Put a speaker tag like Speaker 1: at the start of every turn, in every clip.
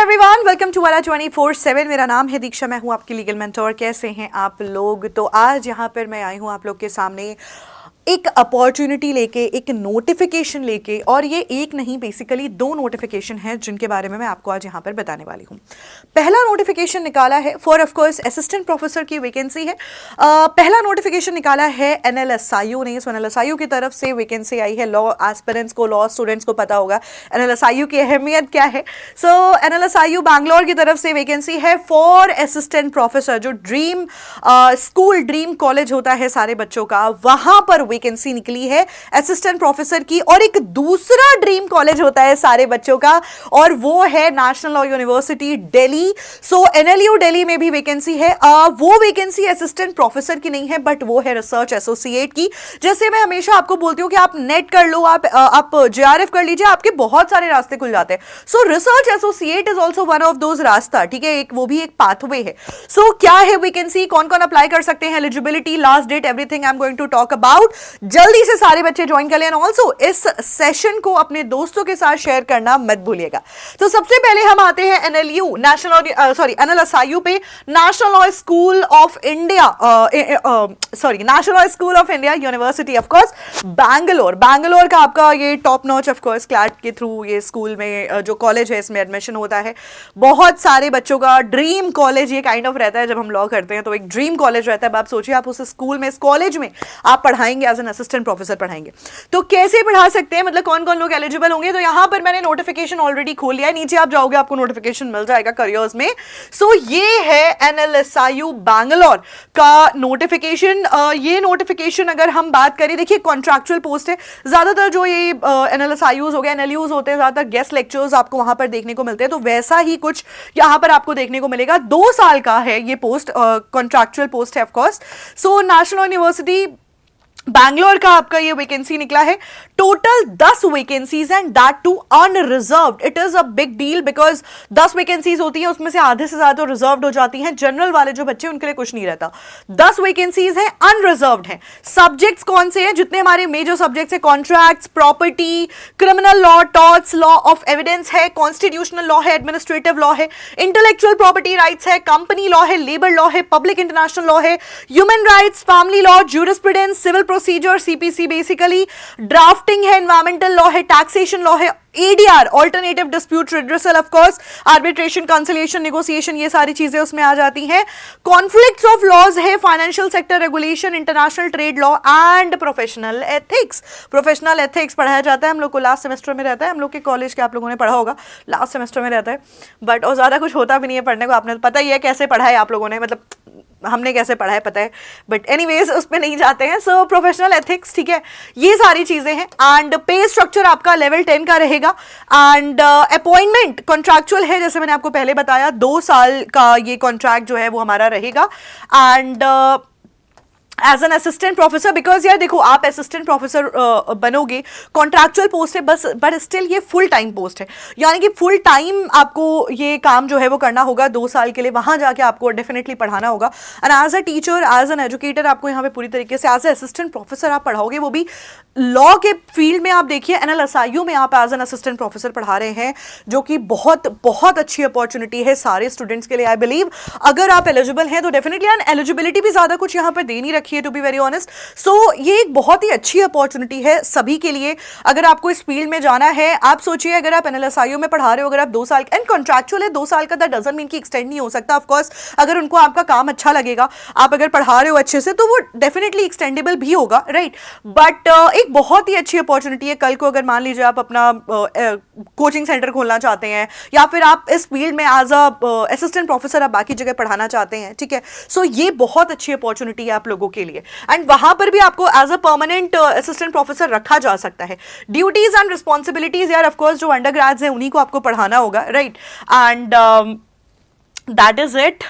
Speaker 1: Everyone, welcome to वाला 24/7। मेरा नाम है दीक्षा, मैं हूं आपकी लीगल मेंटोर। कैसे हैं आप लोग? तो आज यहां पर मैं आई हूं आप लोग के सामने एक अपॉर्चुनिटी लेके, एक नोटिफिकेशन लेके, और ये एक नहीं बेसिकली दो नोटिफिकेशन है जिनके बारे में मैं आपको आज यहाँ पर बताने वाली हूँ। पहला नोटिफिकेशन निकाला है for of course assistant professor की वैकेंसी है। पहला नोटिफिकेशन निकाला है NLSIU ने। सो NLSIU की तरफ से वैकेंसी आई है। लॉ एस्पिरेंट्स को, लॉ स्टूडेंट्स को पता होगा NLSIU की अहमियत क्या है। सो NLSIU बैंगलोर की तरफ से वैकेंसी है फॉर असिस्टेंट प्रोफेसर। जो ड्रीम स्कूल, ड्रीम कॉलेज होता है सारे बच्चों का, वहां पर वैकेंसी निकली है असिस्टेंट प्रोफेसर की। और एक दूसरा ड्रीम कॉलेज होता है सारे बच्चों का, और वो है नेशनल लॉ यूनिवर्सिटी दिल्ली। सो NLU दिल्ली में भी वैकेंसी है। वो वैकेंसी असिस्टेंट प्रोफेसर की नहीं है, बट वो है रिसर्च एसोसिएट की। जैसे मैं हमेशा आपको बोलती हूँ कि आप नेट कर लो, आप JRF कर लीजिए, आपके बहुत सारे रास्ते खुल जाते हैं। सो research associate is also one of those रास्ता, ठीक है, एक वो भी एक पाथवे है। सो क्या है वैकेंसी, कौन कौन अप्लाई कर सकते हैं, eligibility, last date, everything I am going to talk about. जल्दी से सारे बच्चे ज्वाइन कर लें। ऑल्सो इस सेशन को अपने दोस्तों के साथ शेयर करना मत भूलिएगा। तो सबसे पहले हम आते हैं NLSIU पे, national law school of India, national law school of India university of course Bangalore का आपका ये top notch of course CLAT के थ्रू ये स्कूल में जो कॉलेज है इसमें एडमिशन होता है। बहुत सारे बच्चों का ड्रीम कॉलेज ये काइंड ऑफ रहता है। जब हम लॉ करते हैं तो एक ड्रीम कॉलेज रहता है। आप सोचिए, आप उस स्कूल में, इस कॉलेज में आप पढ़ाएंगे, एज एन असिस्टेंट प्रोफेसर पढ़ाएंगे, तो कैसे पढ़ा सकते हैं, मतलब कौन कौन लोग एलिजिबल होंगे। तो यहां पर मैंने नोटिफिकेशन ऑलरेडी खोल लिया है, नीचे आप जाओगे आपको नोटिफिकेशन मिल जाएगा करियर्स में। सो ये है NLSIU बैंगलोर का नोटिफिकेशन। ये नोटिफिकेशन अगर हम बात करें, देखिए कॉन्ट्रैक्चुअल पोस्ट है। ज्यादातर जो ये NLSIUs हो गए, NLUs होते हैं, ज्यादातर गेस्ट लेक्चर्स आपको वहां पर देखने को मिलते हैं। तो वैसा ही कुछ यहां पर आपको देखने को मिलेगा। 2 साल का है ये पोस्ट, कॉन्ट्रैक्चुअल पोस्ट है of course. So national university Bangalore का आपका ये वैकेंसी निकला है। Total 10 vacancies and that too unreserved. It is a big deal because 10 vacancies होती है, उसमें से आधे से ज्यादा रिजर्व्ड हो जाती हैं। जनरल वाले जो बच्चे, उनके लिए कुछ नहीं रहता। 10 वैकेंसीज हैं, अनरिजर्व्ड हैं। सब्जेक्ट्स कौन से हैं? जितने हमारे मेजर सब्जेक्ट्स हैं, contracts, property, criminal law, torts, law of evidence है, कॉन्स्टिट्यूशनल लॉ है, एडमिनिस्ट्रेटिव लॉ है, इंटेलेक्चुअल प्रॉपर्टी राइट्स है, कंपनी लॉ है, लेबर लॉ है, पब्लिक इंटरनेशनल लॉ है, human rights, family law, jurisprudence, civil procedure, CPC basically, drafting है, environmental law है, taxation law है, ADR alternative dispute redressal, of course arbitration, conciliation, negotiation, ये सारी चीजें उसमें आ जाती हैं। कॉन्फ्लिक्ट्स ऑफ लॉज है, financial sector regulation, international trade law and professional ethics. Professional ethics पढ़ाया जाता है हम लोग को, लास्ट सेमेस्टर में रहता है। हम लोग के कॉलेज के आप लोगों ने पढ़ा होगा, लास्ट सेमेस्टर में रहता है, बट और ज्यादा कुछ होता भी नहीं है पढ़ने को। आपने पता ही है कैसे पढ़ा है आप लोगों ने, मतलब हमने कैसे पढ़ा है पता है, बट एनीवेज उस पे नहीं जाते हैं। सो प्रोफेशनल एथिक्स, ठीक है, ये सारी चीजें हैं। एंड पे स्ट्रक्चर आपका लेवल 10 का रहेगा। एंड अपॉइंटमेंट कॉन्ट्रैक्चुअल है, जैसे मैंने आपको पहले बताया, 2 साल का ये कॉन्ट्रैक्ट जो है वो हमारा रहेगा। And as an assistant professor, because यार देखो, आप असिस्टेंट प्रोफेसर बनोगे, कॉन्ट्रैक्चुअल पोस्ट है बस, बट स्टिल ये फुल टाइम पोस्ट है, यानी कि फुल टाइम आपको ये काम जो है वो करना होगा 2 साल के लिए। वहां जाके आपको डेफिनेटली पढ़ाना होगा। And as a teacher, as an educator, आपको यहाँ पे पूरी तरीके से एज ए असिस्टेंट प्रोफेसर आप पढ़ाओगे, वो भी लॉ के फील्ड में। आप देखिए NLSIU में आप एज एन असिस्टेंट प्रोफेसर पढ़ा रहे हैं, जो कि बहुत बहुत अच्छी अपॉर्चुनिटी है सारे स्टूडेंट्स के लिए। आई बिलीव अगर आप एलिजिबल हैं तो डेफिनेटली, एंड एलिजिबिलिटी भी ज्यादा कुछ यहाँ पर दे नहीं रखी है, टू बी वेरी ऑनेस्ट। सो ये एक बहुत ही अच्छी अपॉर्चुनिटी है सभी के लिए अगर आपको इस फील्ड में जाना है। आप सोचिए, अगर आप NLSIU में पढ़ा रहे हो, अगर आप 2 साल, एंड कॉन्ट्रैक्चुअल है 2 साल का, दैट डजंट मीन कि एक्सटेंड नहीं हो सकता। ऑफ कोर्स अगर उनको आपका काम अच्छा लगेगा, आप अगर पढ़ा रहे हो अच्छे से, तो वो डेफिनेटली एक्सटेंडेबल भी होगा, राइट। बट एक बहुत ही अच्छी अपॉर्चुनिटी है। कल को अगर मान लीजिए आप अपना कोचिंग सेंटर खोलना चाहते हैं, या फिर आप इस फील्ड में एज अ असिस्टेंट प्रोफेसर आप बाकी जगह पढ़ाना चाहते हैं, ठीक है, सो ये बहुत अच्छी अपॉर्चुनिटी है आप लोगों के लिए। एंड वहां पर भी आपको as a permanent assistant professor रखा जा सकता है। ड्यूटीज एंड रिस्पॉन्सिबिलिटीज, यार ऑफ कोर्स जो अंडर ग्रेड्स हैं उन्हीं को आपको पढ़ाना होगा, right. And that is it.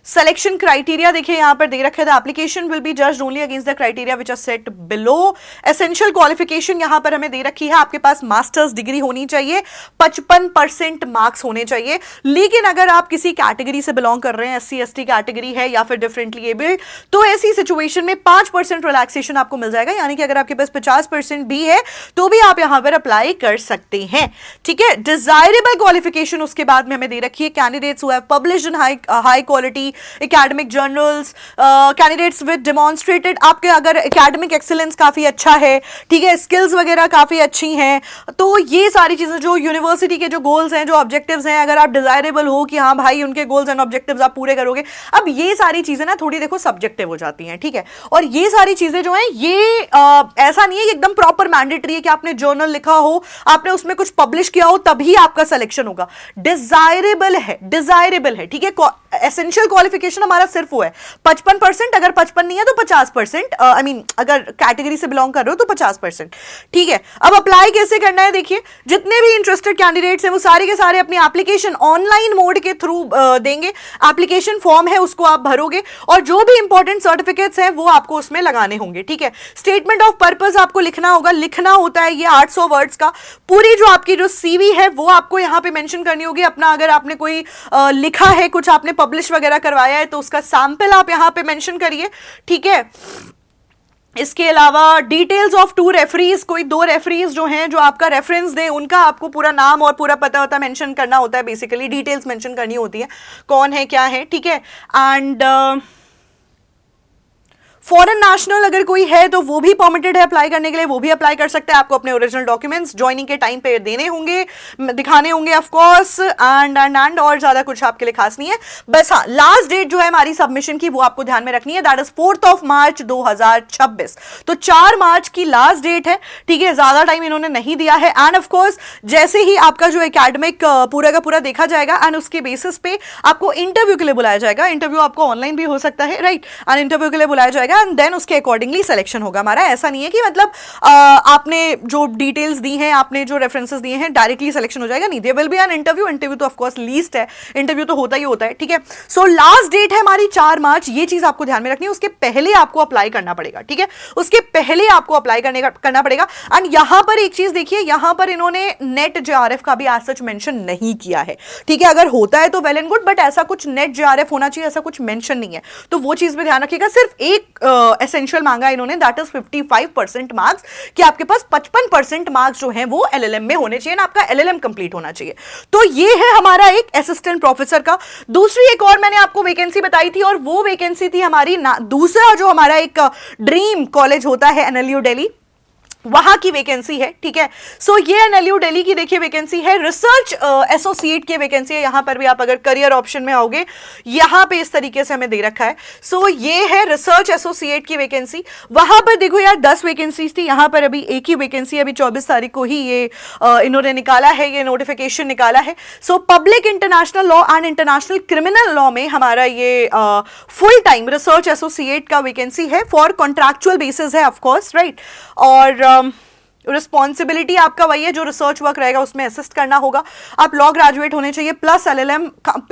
Speaker 1: Selection criteria देखिए यहाँ पर दे रखा है, the application will be judged only against the criteria which are set below. Essential qualification यहाँ पर हमें दे रखी है, आपके पास मास्टर्स डिग्री होनी चाहिए, 55% मार्क्स होने चाहिए। लेकिन अगर आप किसी कैटेगरी से बिलोंग कर रहे हैं, SC ST कैटेगरी है या फिर डिफरेंटली एबल्ड, तो ऐसी सिचुएशन में 5% रिलैक्सेशन आपको मिल जाएगा, यानी कि अगर आपके पास 50% भी है तो भी आप यहां पर अप्लाई कर सकते हैं, ठीक है। डिजायरेबल क्वालिफिकेशन उसके बाद में हमें दे रखी है, candidates who have published in high quality academic journals, candidates with demonstrated, आपके अगर एकेडमिक एक्सीलेंस काफी अच्छा है, ठीक है, स्किल्स वगैरह काफी अच्छी हैं, तो ये सारी चीजें जो यूनिवर्सिटी के जो गोल्स हैं, जो ऑब्जेक्टिव्स हैं, अगर आप डिजायरेबल हो कि हाँ भाई उनके गोल्स एंड ऑब्जेक्टिव्स आप पूरे करोगे। अब ये सारी चीजें ना थोड़ी देखो सब्जेक्टिव हो जाती हैं, ठीक है, और ये सारी चीजें जो हैं ये ऐसा नहीं है कि एकदम प्रॉपर मैंडेटरी है कि आपने जर्नल लिखा हो, आपने उसमें कुछ पब्लिश किया हो तभी आपका सिलेक्शन होगा। डिजायरेबल है, ठीक है। एसेंशियल क्वालिफिकेशन हमारा सिर्फ वो है 55%, अगर 55 नहीं है तो 50%, आई मीन अगर कैटेगरी से बिलोंग कर रहे हो तो 50%, ठीक है। अब अप्लाई कैसे करना है, देखिए जितने भी इंटरेस्टेड कैंडिडेट्स हैं वो सारे के सारे अपनी एप्लीकेशन ऑनलाइन मोड के थ्रू देंगे। एप्लीकेशन फॉर्म है उसको आप भरोगे और जो भी इंपॉर्टेंट सर्टिफिकेट्स हैं वो आपको उसमें लगाने होंगे, ठीक है। स्टेटमेंट ऑफ पर्पस आपको लिखना होगा, लिखना होता है ये 800 वर्ड्स का। पूरी जो आपकी जो CV है वो आपको यहाँ पे मेंशन करनी होगी अपना, अगर आपने कोई लिखा है, कुछ आपने पब्लिश वगैरह करवाया है तो उसका सैंपल आप यहाँ पे मेंशन करिए, ठीक है। इसके अलावा डिटेल्स ऑफ 2 रेफरीज, कोई 2 रेफरीज जो हैं जो आपका रेफरेंस दें, उनका आपको पूरा नाम और पूरा पता होता है, मेंशन करना होता है, बेसिकली डिटेल्स मेंशन करनी होती है, कौन है क्या है, ठीक है। एंड फॉरेन नेशनल अगर कोई है तो वो भी परमिटेड है अप्लाई करने के लिए, वो भी अप्लाई कर सकते हैं। आपको अपने ओरिजिनल डॉक्यूमेंट्स ज्वाइनिंग के टाइम पे देने होंगे, दिखाने होंगे ऑफ कोर्स, एंड और ज्यादा कुछ आपके लिए खास नहीं है। बस हाँ, लास्ट डेट जो है हमारी सबमिशन की वो आपको ध्यान में रखनी है, दैट इज 4 मार्च 2026। तो 4 मार्च की लास्ट डेट है, ठीक है, ज्यादा टाइम इन्होंने नहीं दिया है। एंड ऑफ कोर्स जैसे ही आपका जो एकेडमिक पूरा का पूरा देखा जाएगा एंड उसके बेसिस पे आपको इंटरव्यू के लिए बुलाया जाएगा। इंटरव्यू आपको ऑनलाइन भी हो सकता है, राइट, एंड इंटरव्यू के लिए बुलाया जाएगा एंड देन उसके अकॉर्डिंगली सिलेक्शन होगा हमारा। ऐसा नहीं है कि मतलब आपने जो डिटेल्स दी हैं, आपने जो रेफरेंसेस दिए हैं, डायरेक्टली सिलेक्शन हो जाएगा, नहीं, there will be an interview तो ऑफ कोर्स लीस्ट है, इंटरव्यू तो होता ही होता है, ठीक है। सो लास्ट डेट है हमारी 4 मार्च, ये चीज आपको ध्यान में रखनी है। उसके पहले आपको अप्लाई करना पड़ेगा, ठीक है, उसके पहले आपको अप्लाई करना पड़ेगा। एंड यहां पर एक चीज देखिए, यहां पर इन्होंने नेट JRF का भी आज सच मेंशन नहीं किया है, ठीक है। अगर होता है तो वेल एंड गुड, बट ऐसा कुछ नेट JRF होना चाहिए ऐसा कुछ मेंशन नहीं है, तो वो चीज में ध्यान रखिएगा। सिर्फ एक एसेंशियल मांगा इन्होंने, दैट इज 55% मार्क्स, कि आपके पास 55% मार्क्स जो हैं वो LLM में होने चाहिए ना, आपका LLM कंप्लीट होना चाहिए। तो ये है हमारा एक असिस्टेंट प्रोफेसर का। दूसरी एक और मैंने आपको वैकेंसी बताई थी, और वो वैकेंसी थी हमारी दूसरा जो हमारा एक ड्रीम कॉलेज होता है NLU दिल्ली, वहां की वैकेंसी है, ठीक है। सो ये NLU दिल्ली की देखिए वैकेंसी है, रिसर्च एसोसिएट की वैकेंसी है। यहां पर भी आप अगर करियर ऑप्शन में आओगे, यहां पे इस तरीके से हमें दे रखा है। सो ये है रिसर्च एसोसिएट की वैकेंसी। वहां पर देखो यार 10 वैकेंसीज थी, यहां पर अभी एक ही वैकेंसी, अभी 24 तारीख को ही ये इन्होंने निकाला है, ये नोटिफिकेशन निकाला है। So public international law and international criminal law में हमारा ये फुल टाइम रिसर्च एसोसिएट का वैकेंसी है, फॉर कॉन्ट्रैक्चुअल बेसिस है ऑफकोर्स, राइट। और रिस्पॉन्सिबिलिटी आपका वही है, जो रिसर्च वर्क रहेगा उसमें असिस्ट करना होगा। आप लॉ ग्रेजुएट होने चाहिए, प्लस LLM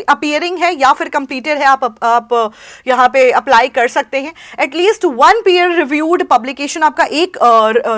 Speaker 1: अपीयरिंग है या फिर कंप्लीटेड है, आप यहाँ पे अप्लाई कर सकते हैं। एटलीस्ट 1 पीयर रिव्यूड पब्लिकेशन, आपका एक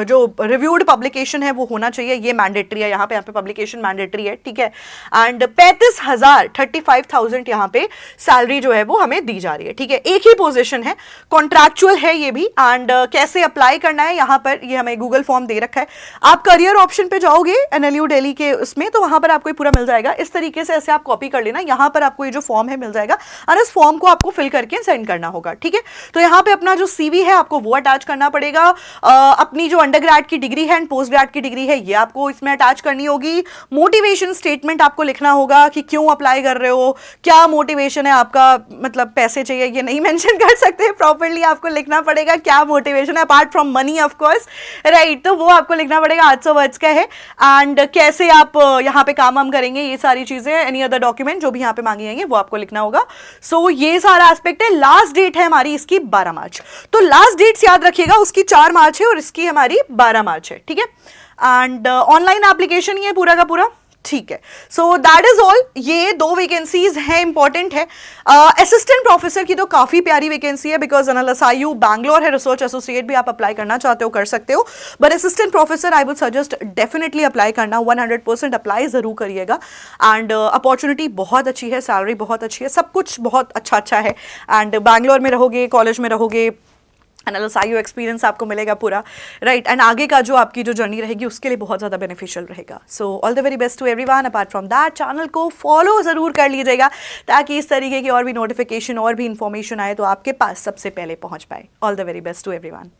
Speaker 1: जो रिव्यूड पब्लिकेशन है वो होना चाहिए, ये मैंडेटरी है, यहाँ पे पब्लिकेशन मैंडेटरी है, ठीक है। एंड 35,000 यहाँ पे सैलरी जो है वो हमें दी जा रही है, ठीक है। एक ही पोजिशन है, कॉन्ट्रैक्चुअल है ये भी। एंड कैसे अप्लाई करना है, यहाँ पर ये हमें गूगल फॉर्म दे रखा है। आप करियर ऑप्शन पे जाओगे NLU दिल्ली के उसमें, तो वहां पर आपको ये पूरा मिल जाएगा। इस तरीके से ऐसे आप कॉपी कर लेना, यहां पर आपको ये जो फॉर्म है मिल जाएगा, और इस फॉर्म को आपको फिल करके सेंड करना होगा, ठीक है। तो यहाँ पे अपना जो CV है आपको वो अटैच करना पड़ेगा, अपनी जो अंडर ग्रेड की डिग्री है एंड पोस्ट ग्रेड की डिग्री है ये आपको इसमें अटैच करनी होगी। मोटिवेशन स्टेटमेंट आपको लिखना होगा कि क्यों अप्लाई कर रहे हो, क्या मोटिवेशन है आपका, मतलब पैसे चाहिए, ये नहीं मेंशन कर सकते, प्रॉपर्ली आपको लिखना पड़ेगा क्या मोटिवेशन है, apart from money of course, right. तो वो आपको लिखना पड़ेगा, 800 वर्ड्स का है। एंड कैसे आप यहाँ पे काम करेंगे, ये सारी चीजें, एनी अदर डॉक्यूमेंट जो भी यहाँ पे मांगे जाएंगे वो आपको लिखना होगा। सो ये सारा एस्पेक्ट है। लास्ट डेट है हमारी इसकी 12 मार्च, तो लास्ट डेट्स याद रखिएगा, उसकी 4 मार्च है और इसकी हमारी 12 मार्च है, ठीक है। एंड ऑनलाइन एप्लीकेशन ही है पूरा का पूरा, ठीक है, सो दैट इज ऑल। ये 2 वैकेंसीज हैं, इंपॉर्टेंट है। असिस्टेंट प्रोफेसर की तो काफी प्यारी वैकेंसी है, बिकॉज एनएलएसआईयू बैंगलोर है, रिसर्च एसोसिएट भी आप अप्लाई करना चाहते हो कर सकते हो, but assistant professor I would suggest definitely apply करना, 100% अप्लाई जरूर करिएगा। एंड अपॉर्चुनिटी बहुत अच्छी है, सैलरी बहुत अच्छी है, सब कुछ बहुत अच्छा अच्छा है। एंड बैंगलोर में रहोगे, कॉलेज में रहोगे, एनएलएसआईयू एक्सपीरियंस आपको मिलेगा पूरा, राइट। एंड आगे का जो आपकी जो जर्नी रहेगी उसके लिए बहुत ज़्यादा बेनिफिशियल रहेगा। So all the very best to everyone. Apart from that, channel को फॉलो ज़रूर कर लीजिएगा ताकि इस तरीके की और भी नोटिफिकेशन और भी इंफॉर्मेशन आए तो आपके पास सबसे पहले पहुंच पाए। All the very best to everyone.